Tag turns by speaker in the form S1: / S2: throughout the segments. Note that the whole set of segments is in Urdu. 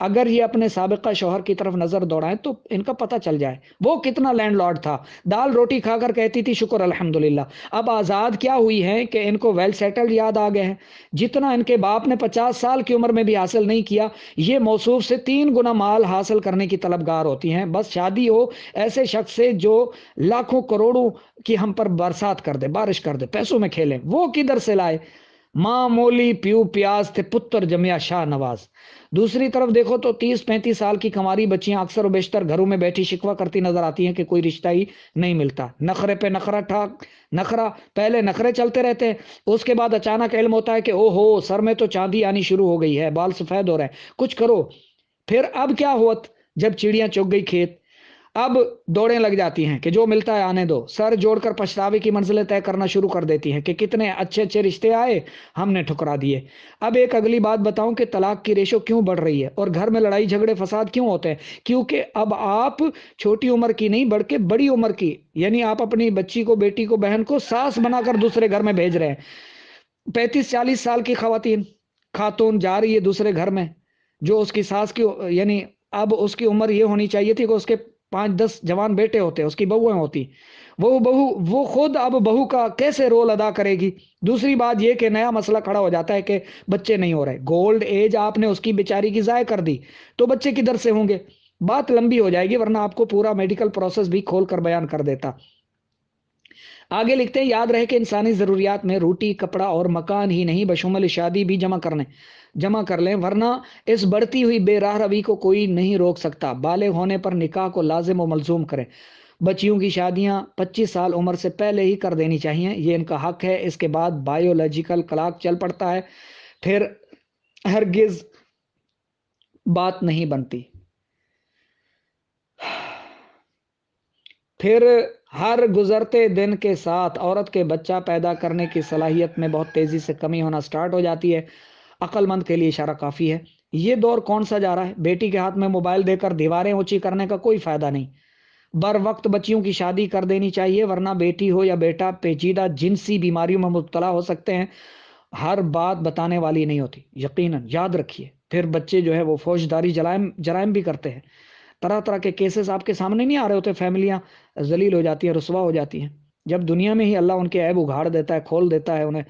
S1: اگر یہ اپنے سابقہ شوہر کی طرف نظر دوڑائیں تو ان کا پتہ چل جائے وہ کتنا لینڈ لارڈ تھا، دال روٹی کھا کر کہتی تھی شکر الحمدللہ۔ اب آزاد کیا ہوئی ہیں کہ ان کو ویل سیٹلڈ یاد آ گئے ہیں، جتنا ان کے باپ نے 50 سال کی عمر میں بھی حاصل نہیں کیا، یہ موصوف سے 3 گنا مال حاصل کرنے کی طلبگار ہوتی ہیں۔ بس شادی ہو ایسے شخص سے جو لاکھوں کروڑوں کی ہم پر برسات کر دے، بارش کر دے، پیسوں میں کھیلیں، وہ کدھر سے لائے؟ ماں مولی پیو پیاز تھے پتر جمیا شاہ نواز۔ دوسری طرف دیکھو تو 30-35 سال کی کماری بچیاں اکثر و بیشتر گھروں میں بیٹھی شکوہ کرتی نظر آتی ہیں کہ کوئی رشتہ ہی نہیں ملتا، نخرے پہ نخرا ٹھاک نخرا، پہلے نخرے چلتے رہتے ہیں، اس کے بعد اچانک علم ہوتا ہے کہ او ہو سر میں تو چاندی آنی شروع ہو گئی ہے، بال سفید ہو رہے ہیں، کچھ کرو۔ پھر اب کیا ہوا جب چڑیاں چگ گئی کھیت، اب دوڑیں لگ جاتی ہیں کہ جو ملتا ہے آنے دو، سر جوڑ کر پچھتاوے کی منزلیں طے کرنا شروع کر دیتی ہیں کہ کتنے اچھے اچھے رشتے آئے ہم نے ٹھکرا دیے۔ اب ایک اگلی بات بتاؤں کہ طلاق کی ریشو کیوں بڑھ رہی ہے اور گھر میں لڑائی جھگڑے فساد کیوں ہوتے ہیں؟ کیونکہ اب آپ چھوٹی عمر کی نہیں بلکہ بڑی عمر کی، یعنی آپ اپنی بچی کو، بیٹی کو، بہن کو ساس بنا کر دوسرے گھر میں بھیج رہے ہیں۔ 35-40 سال کی خاتون جا رہی ہے دوسرے گھر میں، جو اس کی ساس کی، یعنی اب اس کی عمر یہ ہونی چاہیے تھی کہ اس کے 5-10 جوان بیٹے ہوتے، اس کی بہویں ہوتی، وہ خود اب بہو کا کیسے رول ادا کرے گی؟ دوسری بات یہ کہ نیا مسئلہ کھڑا ہو جاتا ہے کہ بچے نہیں ہو رہے، گولڈ ایج آپ نے اس کی بیچاری کی ضائع کر دی تو بچے کدھر سے ہوں گے؟ بات لمبی ہو جائے گی ورنہ آپ کو پورا میڈیکل پروسیس بھی کھول کر بیان کر دیتا۔ آگے لکھتے ہیں یاد رہے کہ انسانی ضروریات میں روٹی، کپڑا اور مکان ہی نہیں بشمول شادی بھی جمع کر لیں، ورنہ اس بڑھتی ہوئی بے راہ روی کو کوئی نہیں روک سکتا۔ بالغ ہونے پر نکاح کو لازم و ملزوم کریں۔ بچیوں کی شادیاں 25 سال عمر سے پہلے ہی کر دینی چاہیے، یہ ان کا حق ہے۔ اس کے بعد بایولوجیکل کلاک چل پڑتا ہے، پھر ہرگز بات نہیں بنتی، پھر ہر گزرتے دن کے ساتھ عورت کے بچہ پیدا کرنے کی صلاحیت میں بہت تیزی سے کمی ہونا سٹارٹ ہو جاتی ہے۔ عقل مند کے لیے اشارہ کافی ہے۔ یہ دور کون سا جا رہا ہے؟ بیٹی کے ہاتھ میں موبائل دے کر دیواریں اونچی کرنے کا کوئی فائدہ نہیں، بر وقت بچیوں کی شادی کر دینی چاہیے، ورنہ بیٹی ہو یا بیٹا پیچیدہ جنسی بیماریوں میں مبتلا ہو سکتے ہیں، ہر بات بتانے والی نہیں ہوتی، یقیناً یاد رکھیے۔ پھر بچے جو ہے وہ فوجداری جرائم بھی کرتے ہیں، طرح طرح کے کیسز آپ کے سامنے نہیں آ رہے ہوتے، فیملیاں ذلیل ہو جاتی ہیں، رسوا ہو جاتی ہیں، جب دنیا میں ہی اللہ ان کے عیب اگاڑ دیتا ہے، کھول دیتا ہے انہیں،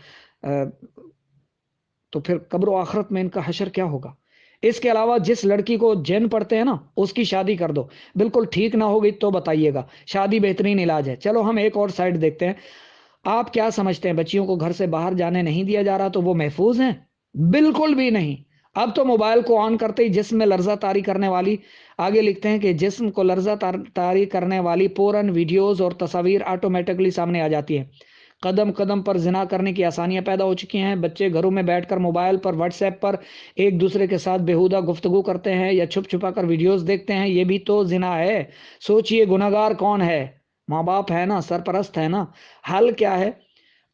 S1: تو پھر قبر و آخرت میں ان کا حشر کیا ہوگا؟ اس کے علاوہ جس لڑکی کو جن پڑتے ہیں نا اس کی شادی کر دو، بالکل ٹھیک نہ ہوگی تو بتائیے گا، شادی بہترین علاج ہے۔ چلو ہم ایک اور سائڈ دیکھتے ہیں، آپ کیا سمجھتے ہیں بچیوں کو گھر سے باہر جانے نہیں دیا جا رہا تو وہ محفوظ ہیں؟ بالکل بھی نہیں۔ اب تو موبائل کو آن کرتے ہی جسم میں لرزہ طاری کرنے والی، آگے لکھتے ہیں کہ جسم کو لرزہ طاری کرنے والی پورن ویڈیوز اور تصاویر آٹومیٹکلی سامنے آ جاتی ہیں۔ قدم قدم پر زنا کرنے کی آسانیاں پیدا ہو چکی ہیں، بچے گھروں میں بیٹھ کر موبائل پر، واٹس ایپ پر ایک دوسرے کے ساتھ بےہودہ گفتگو کرتے ہیں یا چھپ چھپا کر ویڈیوز دیکھتے ہیں، یہ بھی تو زنا ہے۔ سوچئے گناہگار کون ہے؟ ماں باپ ہے نا، سرپرست ہے نا۔ حل کیا ہے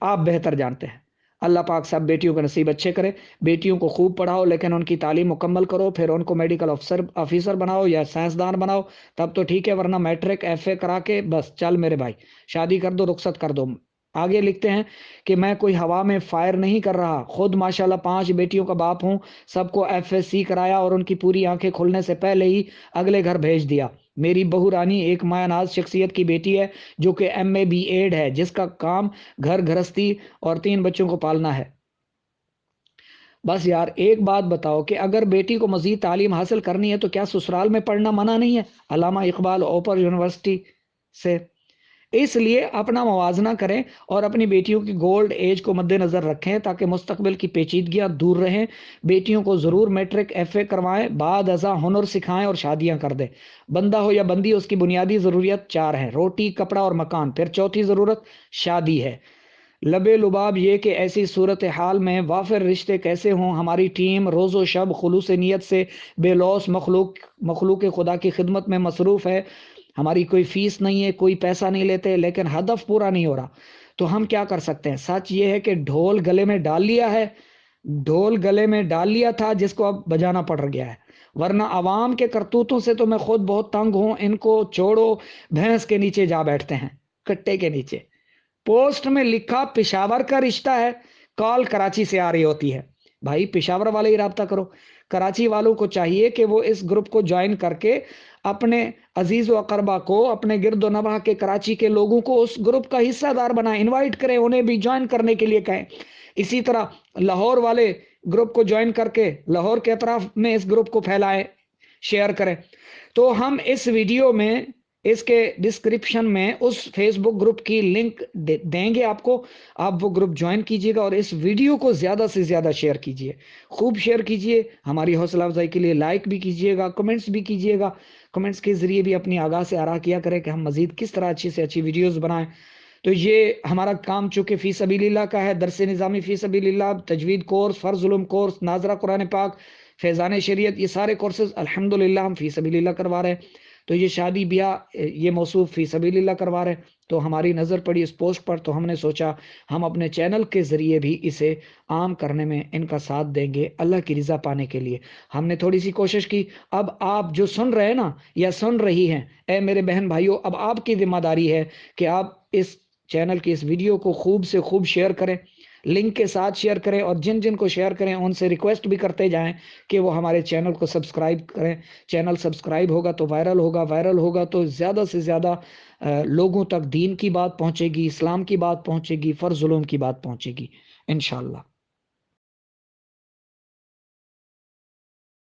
S1: آپ بہتر جانتے ہیں۔ اللہ پاک سب بیٹیوں کے نصیب اچھے کرے، بیٹیوں کو خوب پڑھاؤ لیکن ان کی تعلیم مکمل کرو، پھر ان کو میڈیکل آفیسر بناؤ یا سائنسدان بناؤ، تب تو ٹھیک ہے، ورنہ میٹرک ایف اے کرا کے بس چل میرے بھائی شادی کر دو، رخصت کر دو۔ آگے لکھتے ہیں کہ میں کوئی ہوا میں فائر نہیں کر رہا، خود ماشاءاللہ 5 بیٹیوں کا باپ ہوں، سب کو ایف ایس سی کرایا اور ان کی پوری آنکھیں کھلنے سے پہلے ہی اگلے گھر بھیج دیا۔ میری بہو رانی ایک مایہ ناز شخصیت کی بیٹی ہے جو کہ ایم اے بی ایڈ ہے، جس کا کام گھر گھرستی اور 3 بچوں کو پالنا ہے۔ بس یار ایک بات بتاؤ کہ اگر بیٹی کو مزید تعلیم حاصل کرنی ہے تو کیا سسرال میں پڑھنا منع نہیں ہے؟ علامہ اقبال اوپر یونیورسٹی سے۔ اس لیے اپنا موازنہ کریں اور اپنی بیٹیوں کی گولڈ ایج کو مد نظر رکھیں تاکہ مستقبل کی پیچیدگیاں دور رہیں۔ بیٹیوں کو ضرور میٹرک ایف اے کروائیں، بعد ازاں ہنر سکھائیں اور شادیاں کر دیں۔ بندہ ہو یا بندی اس کی بنیادی ضروریات 4 ہیں، روٹی، کپڑا اور مکان، پھر چوتھی ضرورت شادی ہے۔ لبے لباب یہ کہ ایسی صورتحال میں وافر رشتے کیسے ہوں؟ ہماری ٹیم روز و شب خلوص نیت سے بے لوث مخلوق خدا کی خدمت میں مصروف ہے، ہماری کوئی فیس نہیں ہے، کوئی پیسہ نہیں لیتے، لیکن ہدف پورا نہیں ہو رہا تو ہم کیا کر سکتے ہیں؟ سچ یہ ہے کہ ڈھول گلے میں ڈال لیا تھا جس کو اب بجانا پڑ گیا ہے، ورنہ عوام کے کرتوتوں سے تو میں خود بہت تنگ ہوں۔ ان کو چھوڑو، بھینس کے نیچے جا بیٹھتے ہیں، کٹے کے نیچے۔ پوسٹ میں لکھا پشاور کا رشتہ ہے، کال کراچی سے آ رہی ہوتی ہے، بھائی پشاور والے ہی رابطہ کرو۔ کراچی والوں کو چاہیے کہ وہ اس گروپ کو جوائن کر کے اپنے عزیز و اقربا کو، اپنے گرد و نواح کے کراچی کے لوگوں کو اس گروپ کا حصہ دار بنائیں، انوائٹ کریں، انہیں بھی جوائن کرنے کے لیے کہیں۔ اسی طرح لاہور والے گروپ کو جوائن کر کے لاہور کے اطراف میں اس گروپ کو پھیلائیں، شیئر کریں۔ تو ہم اس ویڈیو میں اس کے ڈسکرپشن میں اس فیس بک گروپ کی لنک دیں گے آپ کو، آپ وہ گروپ جوائن کیجئے گا اور اس ویڈیو کو زیادہ سے زیادہ شیئر کیجئے، خوب شیئر کیجئے، ہماری حوصلہ افزائی کے لیے لائک بھی کیجئے گا، کمنٹس بھی کیجئے گا، کمنٹس کے ذریعے بھی اپنی آگاہ سے آراہ کیا کریں کہ ہم مزید کس طرح اچھی سے اچھی ویڈیوز بنائیں۔ تو یہ ہمارا کام چونکہ فی سبیل اللہ کا ہے، درس نظامی فی سبیل اللہ، تجوید کورس، فرض علوم کورس، ناظرہ قرآن پاک، فیضان شریعت، یہ سارے کورسز الحمدللہ ہم فی سبیل اللہ کروا رہے ہیں۔ تو یہ شادی بیاہ یہ موصوف فی سبیل اللہ کروا رہے ہیں۔ تو ہماری نظر پڑی اس پوسٹ پر، تو ہم نے سوچا ہم اپنے چینل کے ذریعے بھی اسے عام کرنے میں ان کا ساتھ دیں گے، اللہ کی رضا پانے کے لیے ہم نے تھوڑی سی کوشش کی۔ اب آپ جو سن رہے ہیں نا یا سن رہی ہیں، اے میرے بہن بھائیوں، اب آپ کی ذمہ داری ہے کہ آپ اس چینل کی اس ویڈیو کو خوب سے خوب شیئر کریں، لنک کے ساتھ شیئر کریں، اور جن جن کو شیئر کریں ان سے ریکویسٹ بھی کرتے جائیں کہ وہ ہمارے چینل کو سبسکرائب کریں۔ چینل سبسکرائب ہوگا تو وائرل ہوگا تو زیادہ سے زیادہ لوگوں تک دین کی بات پہنچے گی، اسلام کی بات پہنچے گی، فرض علوم کی بات پہنچے گی انشاءاللہ۔